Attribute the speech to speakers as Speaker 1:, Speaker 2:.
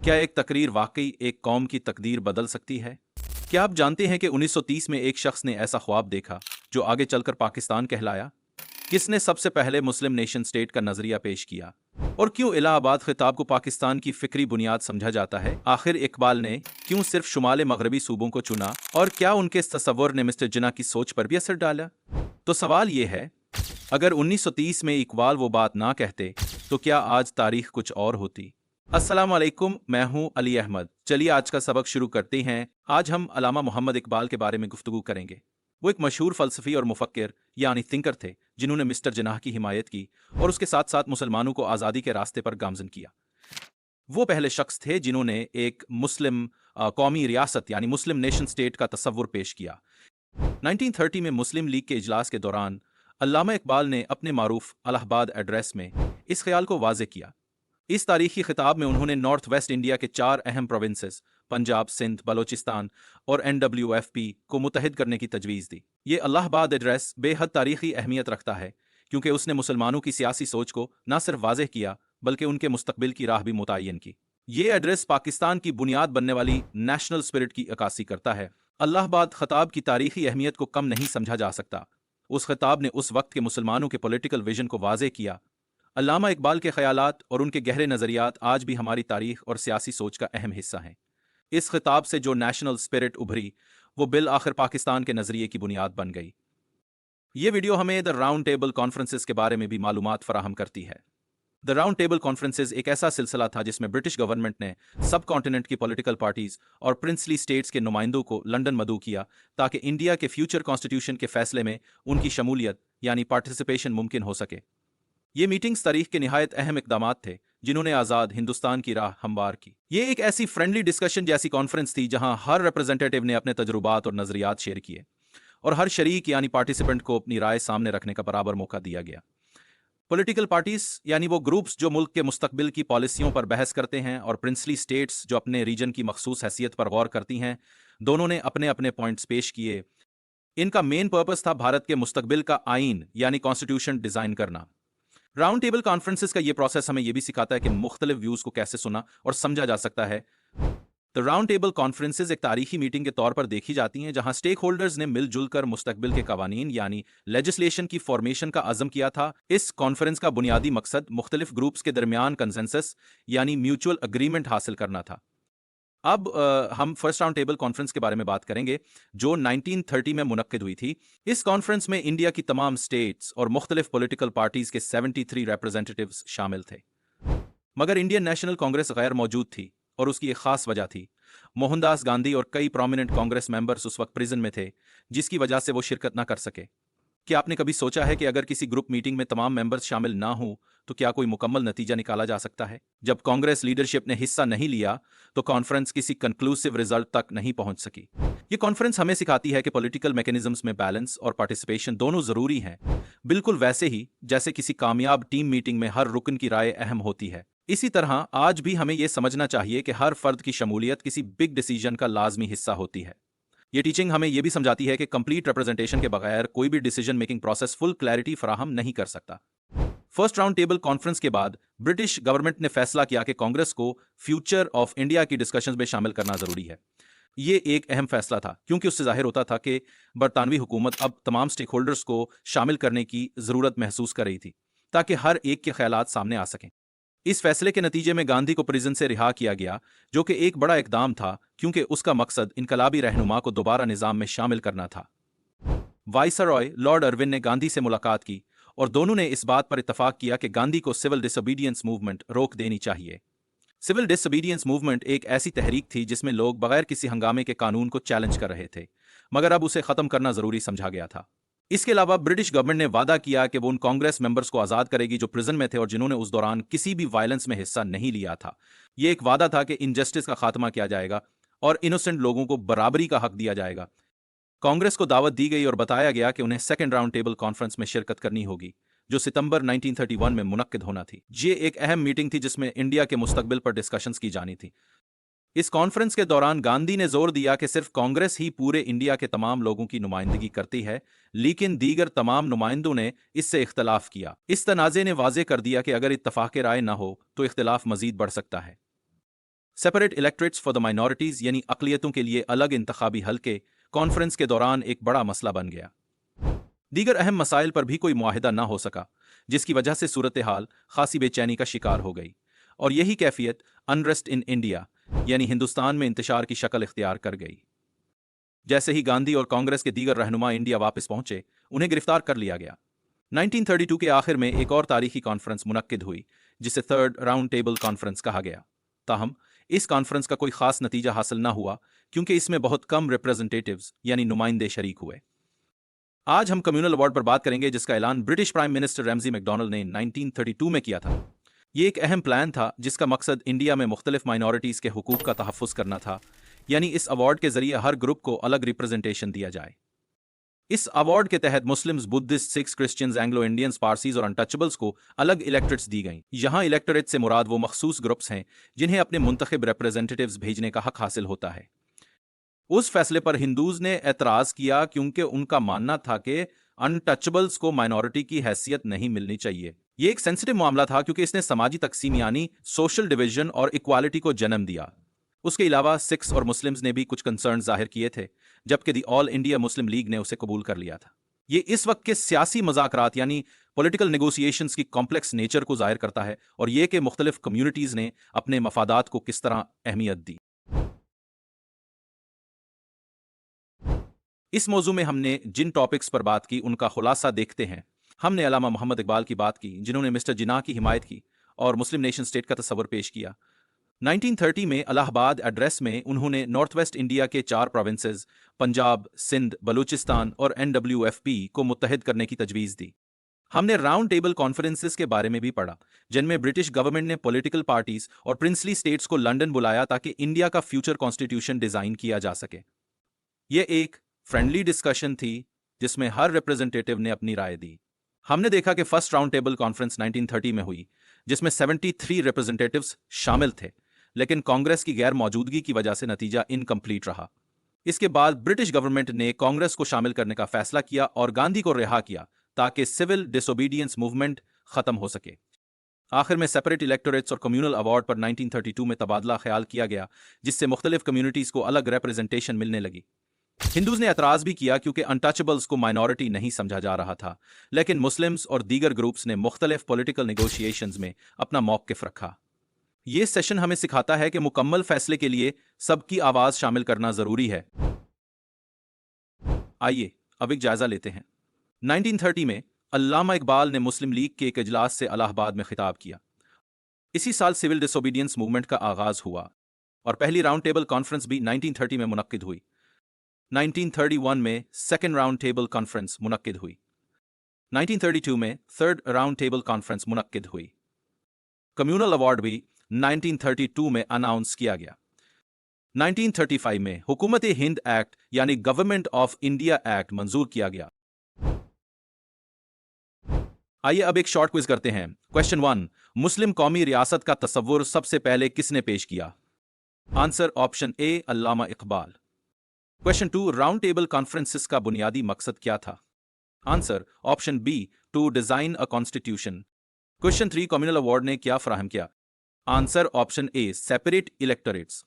Speaker 1: क्या एक तकरीर वाकई एक कौम की तकदीर बदल सकती है? क्या आप जानते हैं कि 1930 में एक शख्स ने ऐसा ख्वाब देखा जो आगे चलकर पाकिस्तान कहलाया? किसने सबसे पहले मुस्लिम नेशन स्टेट का नजरिया पेश किया? और क्यों इलाहाबाद खिताब को पाकिस्तान की फिक्री बुनियाद समझा जाता है? आखिर इकबाल ने क्यों सिर्फ शुमाल मगरबी सूबों को चुना? और क्या उनके इस तसव्वुर ने मिस्टर जिन्ना की सोच पर भी असर डाला? तो सवाल ये है, अगर 1930 में इकबाल वो बात ना कहते तो क्या आज तारीख कुछ और होती? अस्सलाम वालेकुम, मैं हूं अली अहमद। चलिए आज का सबक शुरू करते हैं। आज हम अल्लामा मोहम्मद इकबाल के बारे में गुफ्तगू करेंगे। वो एक मशहूर फलसफी और मुफक्किर यानी थिंकर थे जिन्होंने मिस्टर जिन्नाह की हिमायत की और उसके साथ साथ मुसलमानों को आज़ादी के रास्ते पर गामजन किया। वो पहले शख्स थे जिन्होंने एक मुस्लिम कौमी रियासत यानी मुस्लिम नेशन स्टेट का तस्वुर पेश किया। 1930 में मुस्लिम लीग के इजलास के दौरान अल्लामा इकबाल ने अपने मारूफ अलाहाबाद एड्रेस में इस ख्याल को वाजे किया। इस तारीखी खिताब में उन्होंने नॉर्थ वेस्ट इंडिया के 4 अहम प्रोविंसेस पंजाब, सिंध, बलोचिस्तान और NWFP को मुतहद करने की तजवीज़ दी। ये अलाहाबाद एड्रेस बेहद तारीखी अहमियत रखता है क्योंकि उसने मुसलमानों की सियासी सोच को न सिर्फ वाज़ेह किया बल्कि उनके मुस्तकबिल की राह भी मुतय्यन की। ये एड्रेस पाकिस्तान की बुनियाद बनने वाली नेशनल स्पिरिट की अक्कासी करता है। अलाहाबाद खिताब की तारीखी अहमियत को कम नहीं समझा जा सकता। उस खिताब ने उस वक्त के मुसलमानों के पॉलिटिकल विजन को वाज़ेह किया। अल्लामा इकबाल के ख्यालात और उनके गहरे नज़रियात आज भी हमारी तारीख और सियासी सोच का अहम हिस्सा हैं। इस खिताब से जो नेशनल स्पिरिट उभरी वो बिल आखिर पाकिस्तान के नज़रिए की बुनियाद बन गई। ये वीडियो हमें द राउंड टेबल कॉन्फ्रेंसेस के बारे में भी मालूमात फराहम करती है। द राउंड टेबल कॉन्फ्रेंसेस एक ऐसा सिलसिला था जिसमें ब्रिटिश गवर्नमेंट ने सब कॉन्टिनेंट की पॉलिटिकल पार्टीज और प्रिंसली स्टेट्स के नुमाइंदों को लंदन मदऊ किया ताकि इंडिया के फ्यूचर कॉन्स्टिट्यूशन के फैसले में उनकी शमूलियत यानी पार्टिसिपेशन मुमकिन हो सके। ये मीटिंग्स तारीख के निहायत अहम इकदामात थे जिन्होंने आज़ाद हिंदुस्तान की राह हमवार की। ये एक ऐसी फ्रेंडली डिस्कशन जैसी कॉन्फ्रेंस थी जहां हर रिप्रेजेंटेटिव ने अपने तजुर्बात और नजरियात शेयर किए और हर शरीक यानी पार्टिसिपेंट को अपनी राय सामने रखने का बराबर मौका दिया गया। पॉलिटिकल पार्टीज यानी वो ग्रुप्स जो मुल्क के मुस्तकबिल की पॉलिसियों पर बहस करते हैं और प्रिंसली स्टेट्स जो अपने रीजन की मखसूस हैसियत पर गौर करती हैं, दोनों ने अपने अपने पॉइंट्स पेश किए। इनका मेन पर्पस था भारत के मुस्तकबिल का आइन यानी कॉन्स्टिट्यूशन डिजाइन करना। राउंड टेबल कॉन्फ्रेंसेस का ये प्रोसेस हमें यह भी सिखाता है कि मुख्तलिफ व्यूज को कैसे सुना और समझा जा सकता है। तो राउंड टेबल कॉन्फ्रेंसेस एक तारीखी मीटिंग के तौर पर देखी जाती हैं जहां स्टेक होल्डर्स ने मिलजुल कर मुस्तकबिल के कवानीन यानी लेजिस्लेशन की फॉर्मेशन का अज़म किया था। इस कॉन्फ्रेंस का बुनियादी मकसद मुख्तलिफ ग्रुप्स के दरमियान कंसेंसस यानी म्यूचुअल अग्रीमेंट हासिल करना था। अब हम फर्स्ट राउंड टेबल कॉन्फ्रेंस के बारे में बात करेंगे जो 1930 में मुनक्किद हुई थी। इस कॉन्फ्रेंस में इंडिया की तमाम स्टेट्स और मुख्तलिफ पॉलिटिकल पार्टीज के 73 रिप्रेजेंटेटिव्स शामिल थे, मगर इंडियन नेशनल कांग्रेस गैर मौजूद थी और उसकी एक खास वजह थी। मोहनदास गांधी और कई प्रोमिनेंट कांग्रेस मेंबर्स उस वक्त प्रिजन में थे जिसकी वजह से वो शिरकत ना कर सके। क्या आपने कभी सोचा है कि अगर किसी ग्रुप मीटिंग में तमाम मेंबर्स शामिल ना हो तो क्या कोई मुकम्मल नतीजा निकाला जा सकता है? जब कांग्रेस लीडरशिप ने हिस्सा नहीं लिया तो कॉन्फ्रेंस किसी कंक्लूसिव रिजल्ट तक नहीं पहुंच सकी। ये कॉन्फ्रेंस हमें सिखाती है कि पॉलिटिकल मैकेनिज्म्स में बैलेंस और पार्टिसिपेशन दोनों जरूरी हैं, बिल्कुल वैसे ही जैसे किसी कामयाब टीम मीटिंग में हर रुकन की राय अहम होती है। इसी तरह आज भी हमें यह समझना चाहिए कि हर फर्द की शमूलियत किसी बिग डिसीजन का लाजमी हिस्सा होती है। ये टीचिंग हमें यह भी समझाती है कि कंप्लीट रिप्रेजेंटेशन के बगैर कोई भी decision making process full clarity फराहम नहीं कर सकता। फर्स्ट राउंड टेबल कॉन्फ्रेंस के बाद ब्रिटिश गवर्नमेंट ने फैसला किया कि कांग्रेस को फ्यूचर ऑफ इंडिया की डिस्कशंस में शामिल करना जरूरी है। ये एक अहम फैसला था क्योंकि उससे जाहिर होता था कि बरतानवी हुकूमत अब तमाम स्टेक होल्डर्स को शामिल करने की जरूरत महसूस कर रही थी ताकि हर एक के ख्यालात सामने आ सकें। इस फैसले के नतीजे में गांधी को प्रिजन से रिहा किया गया जो कि एक बड़ा इकदाम था क्योंकि उसका मकसद इनकलाबी रहनुमा को दोबारा निजाम में शामिल करना था। वाइसरॉय लॉर्ड अर्विन ने गांधी से मुलाकात की और दोनों ने इस बात पर इत्तफाक किया कि गांधी को सिविल डिसोबीडियंस मूवमेंट रोक देनी चाहिए। सिविल डिसोबीडियंस मूवमेंट एक ऐसी तहरीक थी जिसमें लोग बगैर किसी हंगामे के कानून को चैलेंज कर रहे थे, मगर अब उसे खत्म करना जरूरी समझा गया था। इसके अलावा ब्रिटिश गवर्नमेंट ने वादा किया कि वो उन कांग्रेस मेंबर्स को आजाद करेगी जो प्रिजन में थे और जिन्होंने उस दौरान किसी भी वायलेंस में हिस्सा नहीं लिया था। यह एक वादा था कि इनजस्टिस का खात्मा किया जाएगा और इनोसेंट लोगों को बराबरी का हक दिया जाएगा। कांग्रेस को दावत दी गई और बताया गया कि उन्हें सेकेंड राउंड टेबल कॉन्फ्रेंस में शिरकत करनी होगी जो सितंबर 1931 में मुनक्किद होना थी। ये एक अहम मीटिंग थी जिसमें इंडिया के मुस्तकबिल पर डिस्कशंस की जानी थी। इस कॉन्फ्रेंस के दौरान गांधी ने जोर दिया कि सिर्फ कांग्रेस ही पूरे इंडिया के तमाम लोगों की नुमाइंदगी करती है, लेकिन दीगर तमाम नुमाइंदों ने इससे इख्तलाफ किया। इस तनाज़े ने वाज़े कर दिया कि अगर इत्तफाक राय न हो तो इख्तलाफ मजीद बढ़ सकता है। Separate electorates for the minorities यानी अकलियतों के लिए अलग इंतखाबी हलके कॉन्फ्रेंस के दौरान एक बड़ा मसला बन गया। दीगर अहम मसाइल पर भी कोई मुआहिदा न हो सका, जिसकी वजह से सूरत हाल खासी बेचैनी का शिकार हो गई, और यही कैफियत अनरेस्ट इन इंडिया यानी हिंदुस्तान में इंतशार की शक्ल इख्तियार कर गई। जैसे ही गांधी और कांग्रेस के दीगर रहनुमा इंडिया वापस पहुंचे, उन्हें गिरफ्तार कर लिया गया। 1932 के आखिर में एक और तारीखी कॉन्फ्रेंस मुनक्किद हुई, जिसे थर्ड राउंड टेबल कॉन्फ्रेंस कहा गया। ताहम इस कॉन्फ्रेंस का कोई खास नतीजा हासिल न हुआ, क्योंकि इसमें बहुत कम रिप्रेजेंटेटिव्स यानी नुमाइंदे शरीक हुए। आज हम कम्युनल अवार्ड पर बात करेंगे, जिसका ऐलान British prime minister Ramsay McDonald ने 1932 में किया था। ये एक अहम प्लान था जिसका मकसद इंडिया में मुख्तलिफ माइनॉरिटीज़ के हुकूक का तहफ़्फ़ुज़ करना था, यानी इस अवार्ड के जरिए हर ग्रुप को अलग रिप्रेजेंटेशन दिया जाए। इस अवार्ड के तहत Muslims, Buddhist, Sikhs, Christians, Anglo Indians, Parsis और अनटचेबल्स को अलग इलेक्टोरेट्स दी गईं। यहाँ इलेक्टोरेट से मुराद वो मखसूस ग्रुप्स हैं जिन्हें अपने मुंतखब रिप्रेजेंटेटिव्स भेजने का हक हासिल होता है। उस फैसले पर हिंदूज ने एतराज किया, क्योंकि उनका मानना था कि अनटचेबल्स को माइनॉरिटी की हैसियत नहीं मिलनी चाहिए। ये एक सेंसिटिव मामला था, क्योंकि इसने समाजी तकसीम यानी सोशल डिवीजन और इक्वालिटी को जन्म दिया। उसके अलावा सिख्स और मुस्लिम्स ने भी कुछ कंसर्न जाहिर किए थे, जबकि the all India Muslim league ने उसे कबूल कर लिया था। ये इस वक्त के सियासी मज़ाकरात यानी पॉलिटिकल नेगोशिएशंस की कॉम्प्लेक्स नेचर को जाहिर करता है, और ये कि मुख्तलिफ कम्युनिटीज़ ने अपने मफादात को किस तरह अहमियत दी। इस मौजू में हमने जिन टॉपिक्स पर बात की उनका खुलासा देखते हैं। हमने अल्लामा मोहम्मद इकबाल की बात की, जिन्होंने मिस्टर जिन्ना की हिमायत की और मुस्लिम नेशन स्टेट का तस्वर पेश किया। 1930 में इलाहाबाद एड्रेस में उन्होंने नॉर्थ वेस्ट इंडिया के 4 प्रोविंसेस पंजाब, सिंध, बलूचिस्तान और NWFP को मुत्तहिद करने की तजवीज़ दी। हमने राउंड टेबल कॉन्फ्रेंसेस के बारे में भी पढ़ा, जिनमें ब्रिटिश गवर्नमेंट ने पॉलिटिकल पार्टीज और प्रिंसली स्टेट्स को लंदन बुलाया ताकि इंडिया का फ्यूचर कॉन्स्टिट्यूशन डिज़ाइन किया जा सके। यह एक फ्रेंडली डिस्कशन थी जिसमें हर रिप्रेजेंटेटिव ने अपनी राय दी। हमने देखा कि फर्स्ट राउंड टेबल कॉन्फ्रेंस 1930 में हुई, जिसमें 73 रिप्रेजेंटेटिव्स शामिल थे, लेकिन कांग्रेस की गैर मौजूदगी की वजह से नतीजा इनकम्प्लीट रहा। इसके बाद ब्रिटिश गवर्नमेंट ने कांग्रेस को शामिल करने का फैसला किया और गांधी को रिहा किया ताकि सिविल डिसोबीडियंस मूवमेंट खत्म हो सके। आखिर में सेपरेट इलेक्टोरेट्स और कम्युनल अवार्ड पर 1932 में तबादला ख्याल किया गया, जिससे मुख्तलिफ कम्युनिटीज़ को अलग रिप्रेजेंटेशन मिलने लगी। हिंदूज ने एतराज़ भी किया, क्योंकि अनटचेबल्स को माइनॉरिटी नहीं समझा जा रहा था, लेकिन मुस्लिम्स और दीगर ग्रुप्स ने मुख्तलिफ पॉलिटिकल नेगोशिएशंस में अपना मौक़िफ़ रखा। ये सेशन हमें सिखाता है कि मुकम्मल फैसले के लिए सबकी आवाज़ शामिल करना ज़रूरी है। आइए अब एक जायज़ा लेते हैं। 1930 में अल्लामा इकबाल ने मुस्लिम लीग के एक इजलास से इलाहाबाद में खिताब किया। इसी साल सिविल डिसोबीडियंस मूवमेंट का आगाज़ हुआ और पहली राउंड टेबल कॉन्फ्रेंस भी 1930 में मुनक्किद हुई। 1931 में सेकेंड राउंड टेबल कॉन्फ्रेंस मुनक्किद हुई। 1932 में थर्ड राउंड टेबल कॉन्फ्रेंस मुनक्किद हुई। कम्युनल अवार्ड भी 1932 में अनाउंस किया गया। 1935 में हुकूमत हिंद एक्ट यानी गवर्नमेंट ऑफ इंडिया एक्ट मंजूर किया गया। आइए अब एक शॉर्ट क्विज करते हैं। क्वेश्चन 1, मुस्लिम कौमी रियासत का तस्वुर सबसे पहले किसने पेश किया? Answer option A, Allama Iqbal. Question 2, round table conferences का बुनियादी मकसद क्या था? Answer option B, to design a constitution. Question 3, communal award ने क्या फराहम किया? Answer option A, separate electorates.